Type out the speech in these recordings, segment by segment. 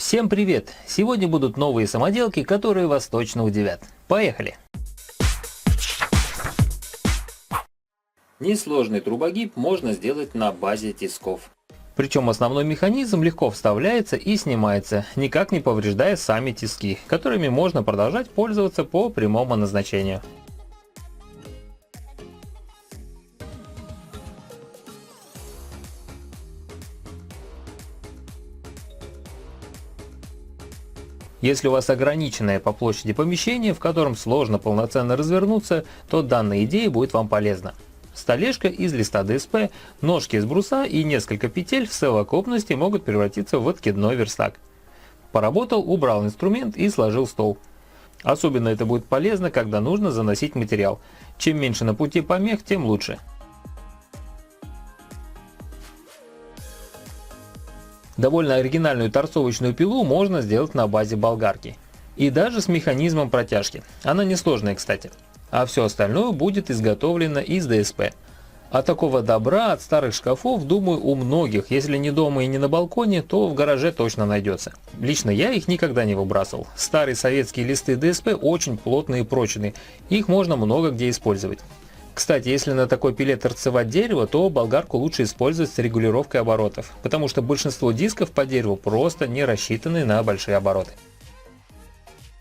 Всем привет! Сегодня будут новые самоделки, которые вас точно удивят. Поехали! Несложный трубогиб можно сделать на базе тисков. Причем основной механизм легко вставляется и снимается, никак не повреждая сами тиски, которыми можно продолжать пользоваться по прямому назначению. Если у вас ограниченное по площади помещение, в котором сложно полноценно развернуться, то данная идея будет вам полезна. Столешка из листа ДСП, ножки из бруса и несколько петель в совокупности могут превратиться в откидной верстак. Поработал, убрал инструмент и сложил стол. Особенно это будет полезно, когда нужно заносить материал. Чем меньше на пути помех, тем лучше. Довольно оригинальную торцовочную пилу можно сделать на базе болгарки. И даже с механизмом протяжки. Она несложная, кстати. А все остальное будет изготовлено из ДСП. А такого добра от старых шкафов, думаю, у многих, если не дома и не на балконе, то в гараже точно найдется. Лично я их никогда не выбрасывал. Старые советские листы ДСП очень плотные и прочные. Их можно много где использовать. Кстати, если на такой пиле торцевать дерево, то болгарку лучше использовать с регулировкой оборотов, потому что большинство дисков по дереву просто не рассчитаны на большие обороты.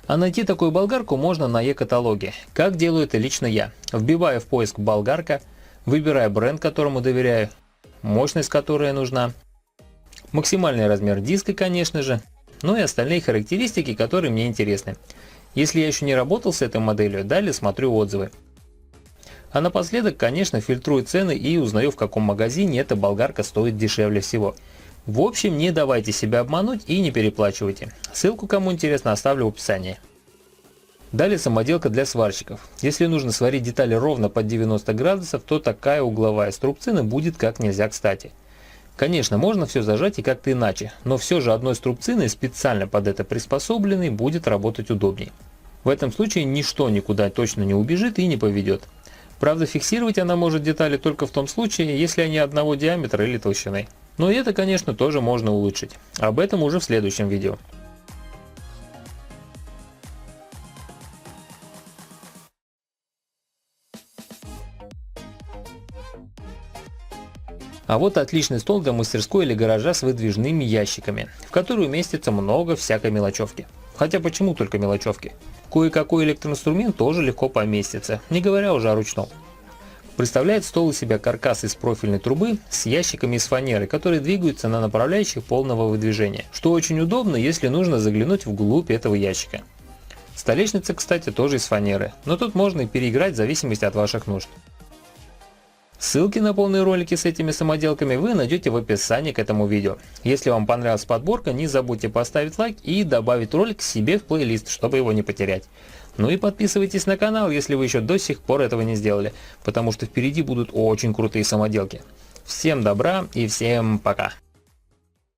А найти такую болгарку можно на e-каталоге, как делаю это лично я. Вбиваю в поиск болгарка, выбираю бренд, которому доверяю, мощность, которая нужна, максимальный размер диска, конечно же, ну и остальные характеристики, которые мне интересны. Если я еще не работал с этой моделью, далее смотрю отзывы. А напоследок, конечно, фильтрую цены и узнаю, в каком магазине эта болгарка стоит дешевле всего. В общем, не давайте себя обмануть и не переплачивайте. Ссылку, кому интересно, оставлю в описании. Далее самоделка для сварщиков. Если нужно сварить детали ровно под 90 градусов, то такая угловая струбцина будет как нельзя кстати. Конечно, можно все зажать и как-то иначе, но все же одной струбциной, специально под это приспособленной, будет работать удобнее. В этом случае ничто никуда точно не убежит и не поведет. Правда, фиксировать она может детали только в том случае, если они одного диаметра или толщины. Но и это, конечно, тоже можно улучшить. Об этом уже в следующем видео. А вот отличный стол для мастерской или гаража с выдвижными ящиками, в который уместится много всякой мелочевки. Хотя почему только мелочевки? Кое-какой электроинструмент тоже легко поместится, не говоря уже о ручном. Представляет стол из себя каркас из профильной трубы с ящиками из фанеры, которые двигаются на направляющих полного выдвижения, что очень удобно, если нужно заглянуть вглубь этого ящика. Столешница, кстати, тоже из фанеры, но тут можно и переиграть в зависимости от ваших нужд. Ссылки на полные ролики с этими самоделками вы найдете в описании к этому видео. Если вам понравилась подборка, не забудьте поставить лайк и добавить ролик себе в плейлист, чтобы его не потерять. Ну и подписывайтесь на канал, если вы еще до сих пор этого не сделали, потому что впереди будут очень крутые самоделки. Всем добра и всем пока!